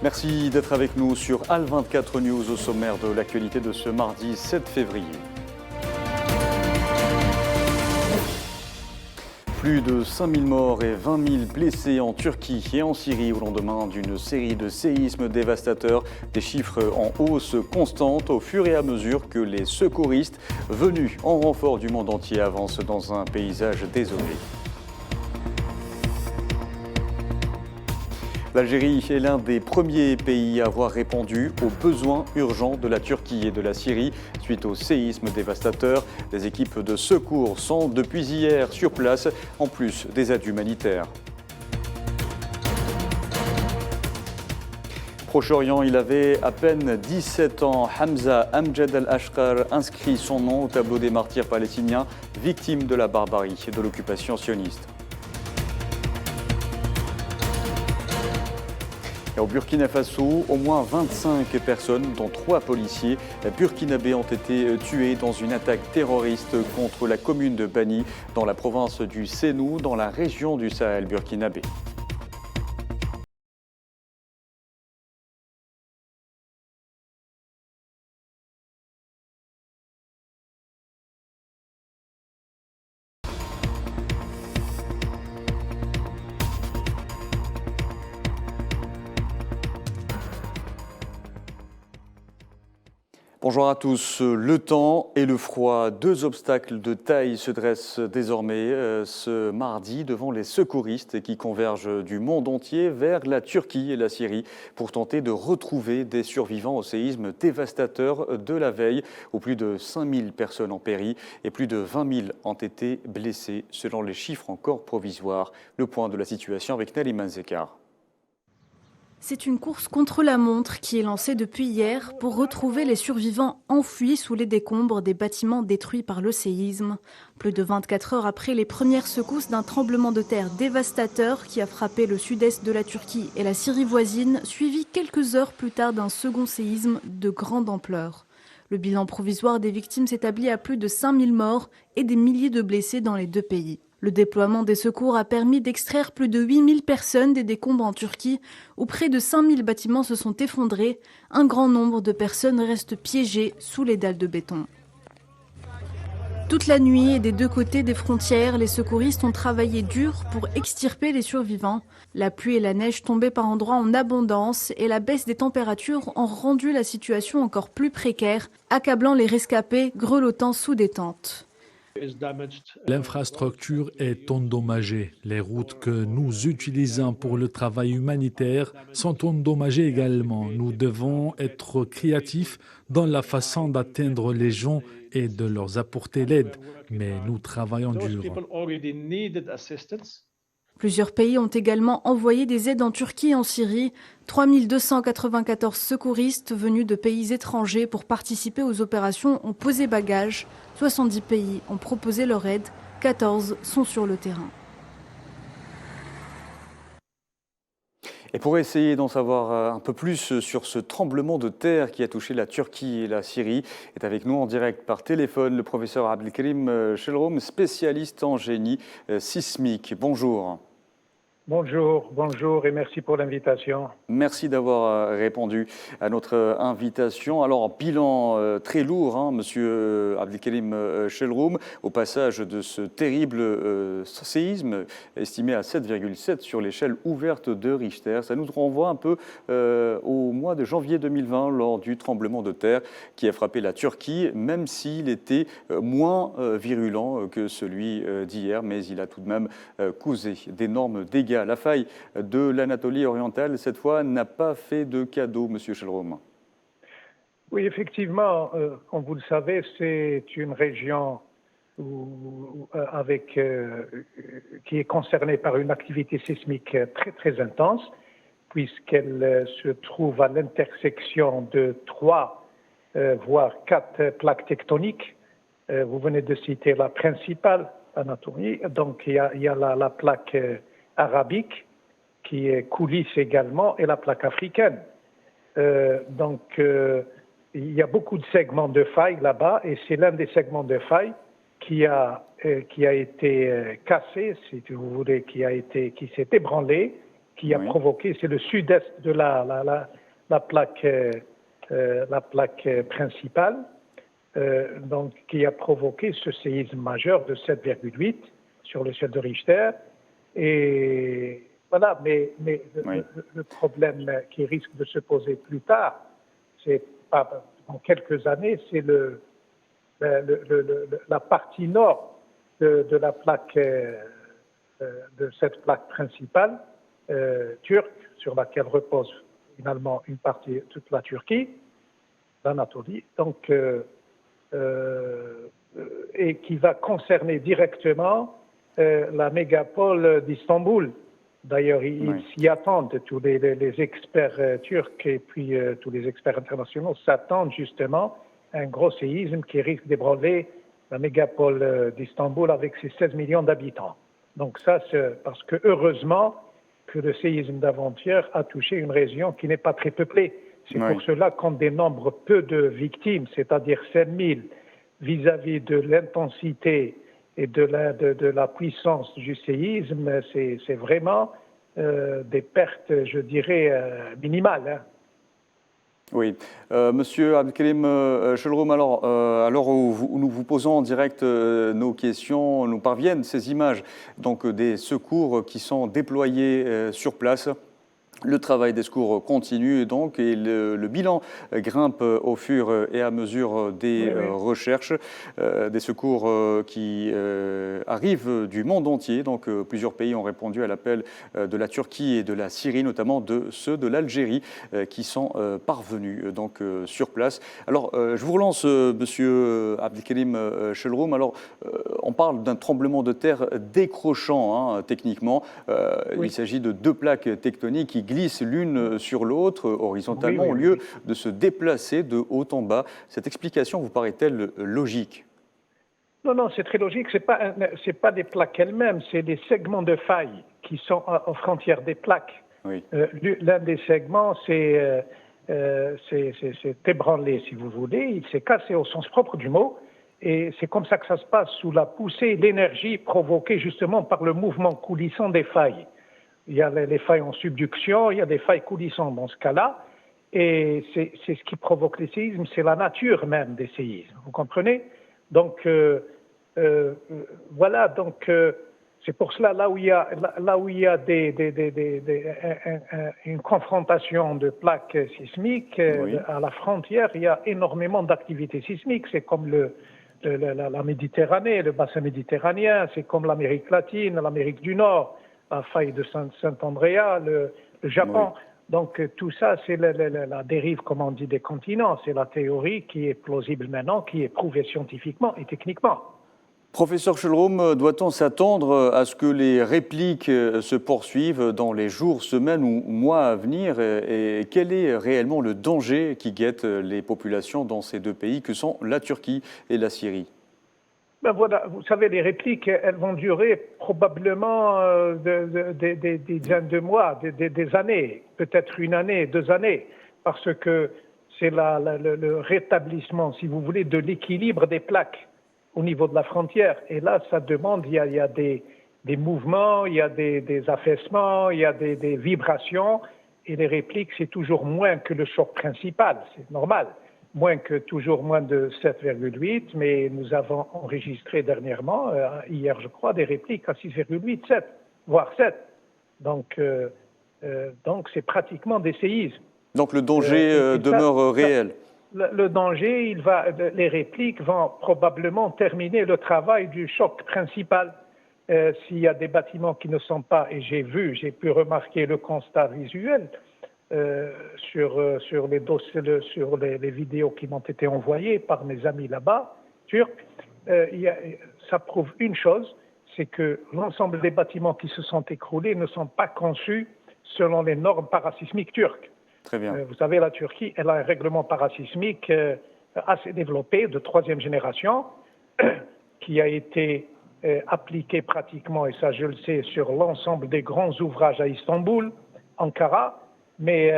Merci d'être avec nous sur Al24 News au sommaire de l'actualité de ce mardi 7 février. Plus de 5000 morts et 20 000 blessés en Turquie et en Syrie au lendemain d'une série de séismes dévastateurs. Des chiffres en hausse constante au fur et à mesure que les secouristes venus en renfort du monde entier avancent dans un paysage désolé. L'Algérie est l'un des premiers pays à avoir répondu aux besoins urgents de la Turquie et de la Syrie suite aux séismes dévastateurs. Des équipes de secours sont depuis hier sur place, en plus des aides humanitaires. Proche-Orient, il avait à peine 17 ans. Hamza Amjad al-Ashqar inscrit son nom au tableau des martyrs palestiniens, victimes de la barbarie et de l'occupation sioniste. Et au Burkina Faso, au moins 25 personnes, dont 3 policiers burkinabés, ont été tués dans une attaque terroriste contre la commune de Bani, dans la province du Sénou, dans la région du Sahel burkinabé. Bonjour à tous. Le temps et le froid, deux obstacles de taille se dressent désormais ce mardi devant les secouristes qui convergent du monde entier vers la Turquie et la Syrie pour tenter de retrouver des survivants au séisme dévastateur de la veille, où plus de 5000 personnes ont péri et plus de 20 000 ont été blessées selon les chiffres encore provisoires. Le point de la situation avec Naliman Zekar. C'est une course contre la montre qui est lancée depuis hier pour retrouver les survivants enfouis sous les décombres des bâtiments détruits par le séisme. Plus de 24 heures après les premières secousses d'un tremblement de terre dévastateur qui a frappé le sud-est de la Turquie et la Syrie voisine, suivi quelques heures plus tard d'un second séisme de grande ampleur. Le bilan provisoire des victimes s'établit à plus de 5000 morts et des milliers de blessés dans les deux pays. Le déploiement des secours a permis d'extraire plus de 8000 personnes des décombres en Turquie, où près de 5000 bâtiments se sont effondrés. Un grand nombre de personnes restent piégées sous les dalles de béton. Toute la nuit et des deux côtés des frontières, les secouristes ont travaillé dur pour extirper les survivants. La pluie et la neige tombaient par endroits en abondance et la baisse des températures ont rendu la situation encore plus précaire, accablant les rescapés grelottant sous des tentes. L'infrastructure est endommagée. Les routes que nous utilisons pour le travail humanitaire sont endommagées également. Nous devons être créatifs dans la façon d'atteindre les gens et de leur apporter l'aide. Mais nous travaillons dur. Plusieurs pays ont également envoyé des aides en Turquie et en Syrie. 3294 secouristes venus de pays étrangers pour participer aux opérations ont posé bagages. 70 pays ont proposé leur aide. 14 sont sur le terrain. Et pour essayer d'en savoir un peu plus sur ce tremblement de terre qui a touché la Turquie et la Syrie, est avec nous en direct par téléphone le professeur Abdelkerim Shelroum, spécialiste en génie sismique. Bonjour. Bonjour et merci pour l'invitation. Merci d'avoir répondu à notre invitation. Alors, bilan très lourd, hein, monsieur Abdelkerim Shelroum, au passage de ce terrible séisme estimé à 7,7 sur l'échelle ouverte de Richter. Ça nous renvoie un peu au mois de janvier 2020, lors du tremblement de terre qui a frappé la Turquie, même s'il était moins virulent que celui d'hier, mais il a tout de même causé d'énormes dégâts. La faille de l'Anatolie orientale, cette fois, n'a pas fait de cadeau, monsieur Shelroum. Oui, effectivement, comme vous le savez, c'est une région qui est concernée par une activité sismique très intense, puisqu'elle se trouve à l'intersection de 3, voire 4 plaques tectoniques. Vous venez de citer la principale, l'Anatolie. Donc, il y a la plaque arabique, qui est coulisse également, et la plaque africaine. Il y a beaucoup de segments de faille là-bas, et c'est l'un des segments de faille qui a été cassé, si vous voulez, qui s'est ébranlé, qui a provoqué, c'est le sud-est de la plaque principale, donc qui a provoqué ce séisme majeur de 7,8 sur l'échelle de Richter. Et voilà, mais le problème qui risque de se poser plus tard, c'est pas dans quelques années, c'est la partie nord de la plaque, de cette plaque principale turque, sur laquelle repose finalement une partie, toute la Turquie, l'Anatolie, donc, et qui va concerner directement la mégapole d'Istanbul. D'ailleurs, ils s'y attendent, tous les experts turcs et puis tous les experts internationaux s'attendent justement à un gros séisme qui risque d'ébranler la mégapole d'Istanbul avec ses 16 millions d'habitants. Donc ça, c'est parce que heureusement que le séisme d'avant-hier a touché une région qui n'est pas très peuplée. C'est pour cela qu'on dénombre peu de victimes, c'est-à-dire 7 000 vis-à-vis de l'intensité et de la puissance du séisme, c'est vraiment des pertes, je dirais, minimales. Hein. Oui. Monsieur Abdelkerim Chelroum, alors, où nous vous posons en direct nos questions, nous parviennent ces images donc, des secours qui sont déployés sur place. Le travail des secours continue donc et le bilan grimpe au fur et à mesure des recherches, des secours qui arrivent du monde entier. Donc plusieurs pays ont répondu à l'appel de la Turquie et de la Syrie, notamment de ceux de l'Algérie qui sont parvenus donc sur place. Alors je vous relance, Monsieur Abdelkerim Chelroum. Alors on parle d'un tremblement de terre décrochant techniquement. Il s'agit de deux plaques tectoniques qui glissent l'une sur l'autre horizontalement au lieu de se déplacer de haut en bas. Cette explication vous paraît-elle logique? Non, c'est très logique. C'est pas des plaques elles-mêmes, c'est des segments de faille qui sont aux frontières des plaques. L'un des segments c'est ébranlé, si vous voulez. Il s'est cassé au sens propre du mot. Et c'est comme ça que ça se passe, sous la poussée, l'énergie provoquée justement par le mouvement coulissant des failles. Il y a les failles en subduction, il y a des failles coulissantes dans ce cas-là, et c'est ce qui provoque les séismes, c'est la nature même des séismes, vous comprenez? Donc, voilà, donc c'est pour cela, là où il y a une confrontation de plaques sismiques, à la frontière, il y a énormément d'activités sismiques, c'est comme la Méditerranée, le bassin méditerranéen, c'est comme l'Amérique latine, l'Amérique du Nord, la faille de Saint-Andrea, le Japon. Donc tout ça, c'est la dérive, comme on dit, des continents. C'est la théorie qui est plausible maintenant, qui est prouvée scientifiquement et techniquement. Professeur Chelroum, doit-on s'attendre à ce que les répliques se poursuivent dans les jours, semaines ou mois à venir? Et quel est réellement le danger qui guette les populations dans ces deux pays que sont la Turquie et la Syrie? Ben voilà, vous savez, les répliques, elles vont durer probablement des dizaines de mois, des années, peut-être une année, 2 années, parce que c'est le rétablissement, si vous voulez, de l'équilibre des plaques au niveau de la frontière. Et là, ça demande, il y a des mouvements, il y a des affaissements, il y a des vibrations, et les répliques, c'est toujours moins que le choc principal, c'est normal. Toujours moins de 7,8, mais nous avons enregistré dernièrement, hier je crois, des répliques à 6,8, 7, voire 7. Donc c'est pratiquement des séismes. Donc le danger demeure réel. Le danger, les répliques vont probablement terminer le travail du choc principal. S'il y a des bâtiments qui ne sont pas, et j'ai pu remarquer le constat visuel, sur les vidéos qui m'ont été envoyées par mes amis là-bas, turcs, ça prouve une chose, c'est que l'ensemble des bâtiments qui se sont écroulés ne sont pas conçus selon les normes parasismiques turques. Très bien. Vous savez, la Turquie, elle a un règlement parasismique assez développé de 3e génération qui a été appliqué pratiquement, et ça je le sais, sur l'ensemble des grands ouvrages à Istanbul, Ankara. Mais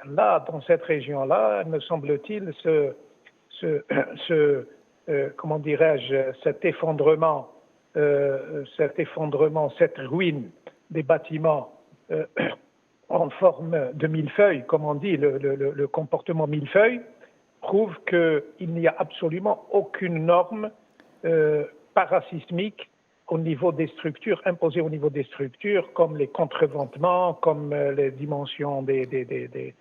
là, dans cette région-là, me semble-t-il, comment dirais-je, cet effondrement, cette ruine des bâtiments en forme de millefeuille, comme on dit, le comportement millefeuille, prouve qu'il n'y a absolument aucune norme parasismique au niveau des structures, imposées au niveau des structures, comme les contreventements, comme les dimensions des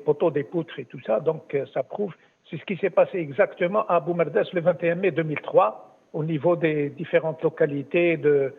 poteaux, des poutres et tout ça. Donc ça prouve, c'est ce qui s'est passé exactement à Bou Merdas le 21 mai 2003, au niveau des différentes localités de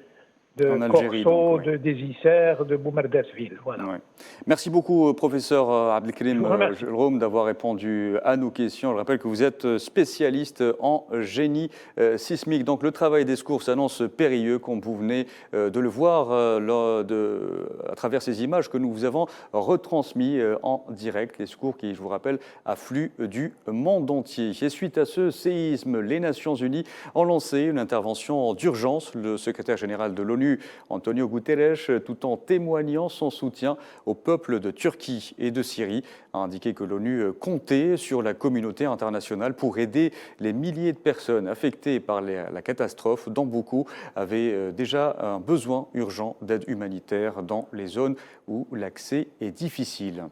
Algérie, Corso, donc, oui. des Isères, de Bou Merdasville. Voilà. Ouais. Merci beaucoup, professeur Abdelkerim Chelroum, d'avoir répondu à nos questions. Je rappelle que vous êtes spécialiste en génie sismique. Donc, le travail des secours s'annonce périlleux, comme vous venez de le voir à travers ces images que nous vous avons retransmises en direct. Les secours qui, je vous rappelle, affluent du monde entier. Et suite à ce séisme, les Nations Unies ont lancé une intervention d'urgence. Le secrétaire général de l'ONU, Antonio Guterres, tout en témoignant son soutien au peuple de Turquie et de Syrie, a indiqué que l'ONU comptait sur la communauté internationale pour aider les milliers de personnes affectées par la catastrophe, dont beaucoup avaient déjà un besoin urgent d'aide humanitaire dans les zones où l'accès est difficile.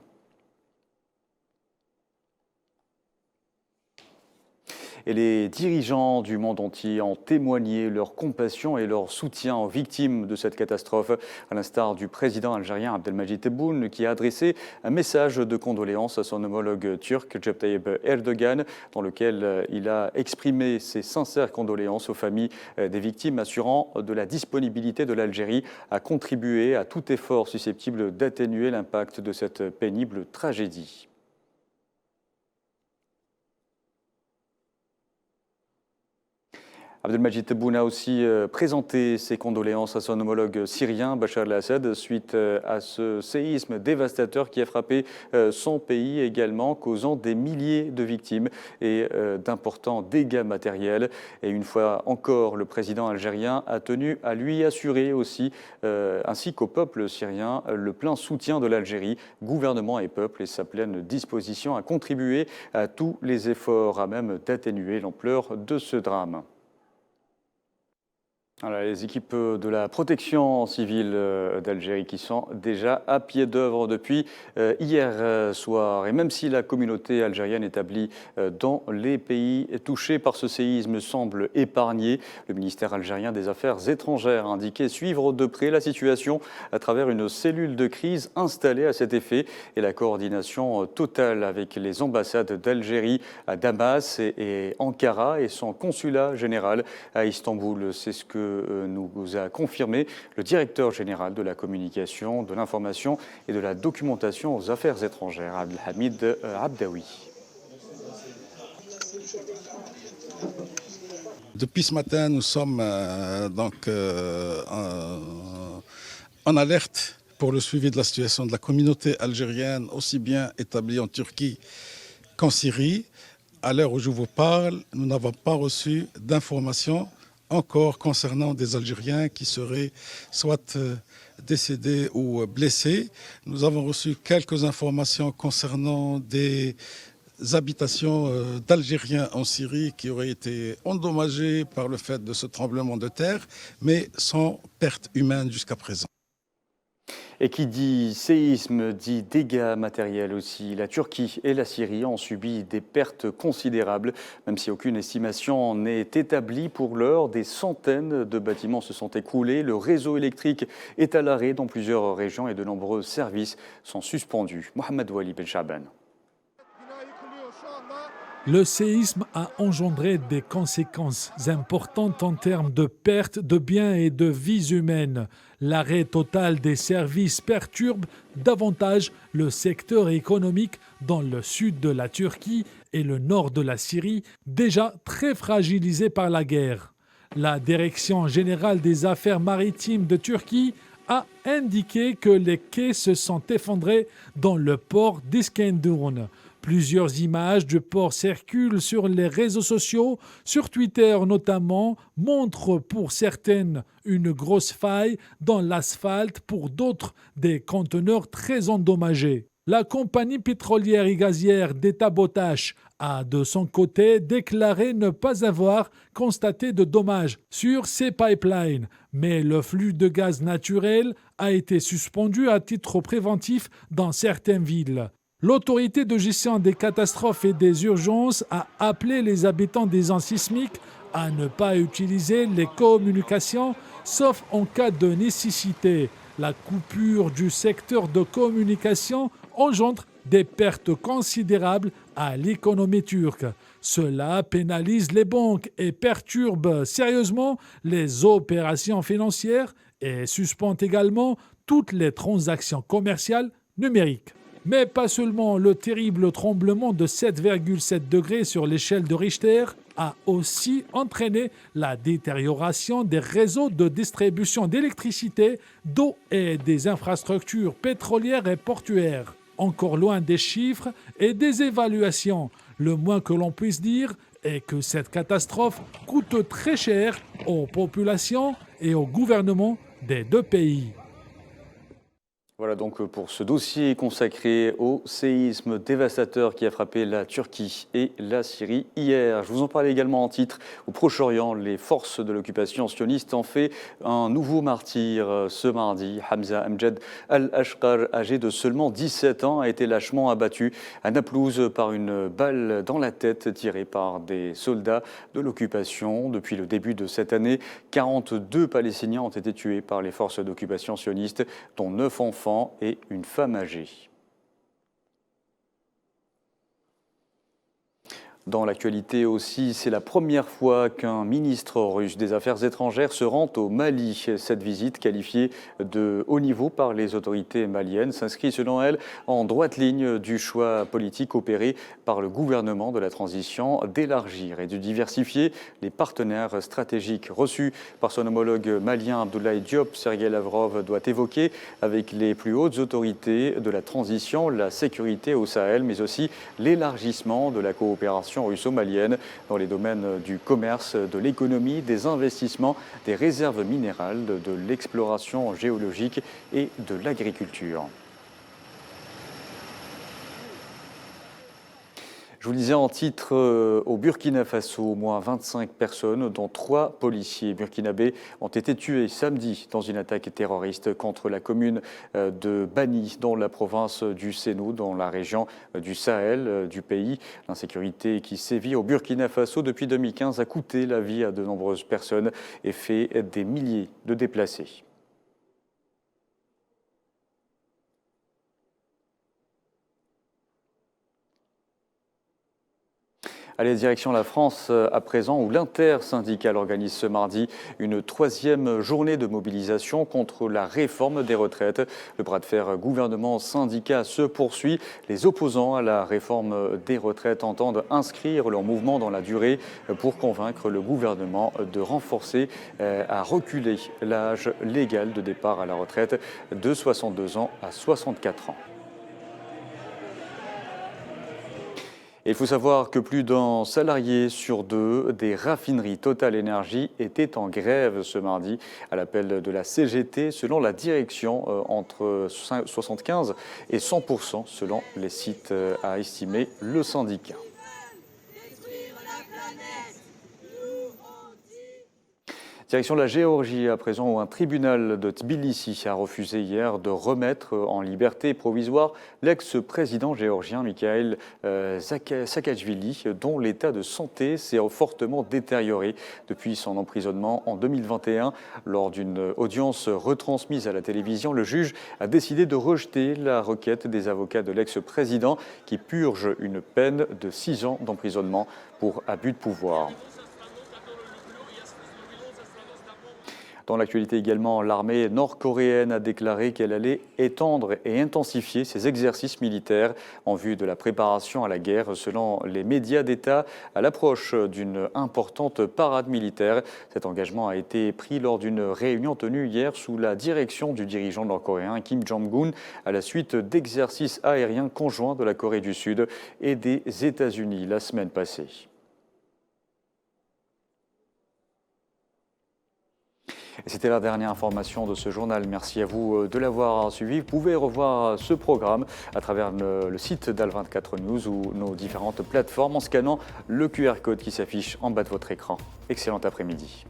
Et les dirigeants du monde entier ont témoigné leur compassion et leur soutien aux victimes de cette catastrophe, à l'instar du président algérien Abdelmadjid Tebboune, qui a adressé un message de condoléances à son homologue turc Recep Tayyip Erdogan, dans lequel il a exprimé ses sincères condoléances aux familles des victimes, assurant de la disponibilité de l'Algérie à contribuer à tout effort susceptible d'atténuer l'impact de cette pénible tragédie. Abdelmadjid Tebboune a aussi présenté ses condoléances à son homologue syrien, Bachar el-Assad, suite à ce séisme dévastateur qui a frappé son pays également, causant des milliers de victimes et d'importants dégâts matériels. Et une fois encore, le président algérien a tenu à lui assurer aussi, ainsi qu'au peuple syrien, le plein soutien de l'Algérie, gouvernement et peuple, et sa pleine disposition à contribuer à tous les efforts à même d'atténuer l'ampleur de ce drame. Voilà, les équipes de la protection civile d'Algérie qui sont déjà à pied d'œuvre depuis hier soir. Et même si la communauté algérienne établie dans les pays touchés par ce séisme semble épargnée, le ministère algérien des Affaires étrangères a indiqué suivre de près la situation à travers une cellule de crise installée à cet effet et la coordination totale avec les ambassades d'Algérie à Damas et Ankara et son consulat général à Istanbul. C'est ce que nous a confirmé le directeur général de la communication, de l'information et de la documentation aux affaires étrangères, Abdelhamid Abdaoui. Depuis ce matin, nous sommes en alerte pour le suivi de la situation de la communauté algérienne, aussi bien établie en Turquie qu'en Syrie. À l'heure où je vous parle, nous n'avons pas reçu d'informations encore concernant des Algériens qui seraient soit décédés ou blessés. Nous avons reçu quelques informations concernant des habitations d'Algériens en Syrie qui auraient été endommagées par le fait de ce tremblement de terre, mais sans perte humaine jusqu'à présent. Et qui dit séisme dit dégâts matériels aussi. La Turquie et la Syrie ont subi des pertes considérables, même si aucune estimation n'est établie pour l'heure. Des centaines de bâtiments se sont écroulés. Le réseau électrique est à l'arrêt dans plusieurs régions et de nombreux services sont suspendus. Mohamed Wali Ben Chaban. Le séisme a engendré des conséquences importantes en termes de perte de biens et de vies humaines. L'arrêt total des services perturbe davantage le secteur économique dans le sud de la Turquie et le nord de la Syrie, déjà très fragilisé par la guerre. La Direction générale des affaires maritimes de Turquie a indiqué que les quais se sont effondrés dans le port d'Iskenderun. Plusieurs images du port circulent sur les réseaux sociaux, sur Twitter notamment, montrent pour certaines une grosse faille dans l'asphalte, pour d'autres des conteneurs très endommagés. La compagnie pétrolière et gazière d'État Potash a de son côté déclaré ne pas avoir constaté de dommages sur ces pipelines, mais le flux de gaz naturel a été suspendu à titre préventif dans certaines villes. L'autorité de gestion des catastrophes et des urgences a appelé les habitants des zones sismiques à ne pas utiliser les communications sauf en cas de nécessité. La coupure du secteur de communication engendre des pertes considérables à l'économie turque. Cela pénalise les banques et perturbe sérieusement les opérations financières et suspend également toutes les transactions commerciales numériques. Mais pas seulement, le terrible tremblement de 7,7 degrés sur l'échelle de Richter a aussi entraîné la détérioration des réseaux de distribution d'électricité, d'eau et des infrastructures pétrolières et portuaires. Encore loin des chiffres et des évaluations, le moins que l'on puisse dire est que cette catastrophe coûte très cher aux populations et au gouvernement des deux pays. Voilà donc pour ce dossier consacré au séisme dévastateur qui a frappé la Turquie et la Syrie hier. Je vous en parlais également en titre. Au Proche-Orient, les forces de l'occupation sioniste ont fait un nouveau martyr ce mardi. Hamza Amjad al-Ashqar, âgé de seulement 17 ans, a été lâchement abattu à Naplouse par une balle dans la tête tirée par des soldats de l'occupation. Depuis le début de cette année, 42 Palestiniens ont été tués par les forces d'occupation sionistes, dont 9 enfants et une femme âgée. Dans l'actualité aussi, c'est la première fois qu'un ministre russe des Affaires étrangères se rend au Mali. Cette visite, qualifiée de haut niveau par les autorités maliennes, s'inscrit selon elle en droite ligne du choix politique opéré par le gouvernement de la transition d'élargir et de diversifier les partenaires stratégiques. Reçu par son homologue malien Abdoulaye Diop, Sergei Lavrov doit évoquer avec les plus hautes autorités de la transition la sécurité au Sahel, mais aussi l'élargissement de la coopération russo-malienne dans les domaines du commerce, de l'économie, des investissements, des réserves minérales, de l'exploration géologique et de l'agriculture. Je vous le disais en titre, au Burkina Faso, au moins 25 personnes, dont 3 policiers burkinabés, ont été tués samedi dans une attaque terroriste contre la commune de Bani, dans la province du Sénou, dans la région du Sahel du pays. L'insécurité qui sévit au Burkina Faso depuis 2015 a coûté la vie à de nombreuses personnes et fait des milliers de déplacés. Allez, direction la France à présent, où l'intersyndicale organise ce mardi une 3e journée de mobilisation contre la réforme des retraites. Le bras de fer gouvernement-syndicat se poursuit. Les opposants à la réforme des retraites entendent inscrire leur mouvement dans la durée pour convaincre le gouvernement de renforcer, à reculer l'âge légal de départ à la retraite de 62 ans à 64 ans. Et il faut savoir que plus d'un salarié sur 2 des raffineries Total Energy était en grève ce mardi à l'appel de la CGT. Selon la direction, entre 75 et 100% selon les sites, a estimé le syndicat. Direction la Géorgie à présent, où un tribunal de Tbilissi a refusé hier de remettre en liberté provisoire l'ex-président géorgien Mikhail Saakashvili, dont l'état de santé s'est fortement détérioré depuis son emprisonnement en 2021. Lors d'une audience retransmise à la télévision, le juge a décidé de rejeter la requête des avocats de l'ex-président qui purge une peine de 6 ans d'emprisonnement pour abus de pouvoir. Dans l'actualité également, l'armée nord-coréenne a déclaré qu'elle allait étendre et intensifier ses exercices militaires en vue de la préparation à la guerre, selon les médias d'État, à l'approche d'une importante parade militaire. Cet engagement a été pris lors d'une réunion tenue hier sous la direction du dirigeant nord-coréen Kim Jong-un à la suite d'exercices aériens conjoints de la Corée du Sud et des États-Unis la semaine passée. Et c'était la dernière information de ce journal. Merci à vous de l'avoir suivi. Vous pouvez revoir ce programme à travers le site d'Al24 News ou nos différentes plateformes en scannant le QR code qui s'affiche en bas de votre écran. Excellent après-midi.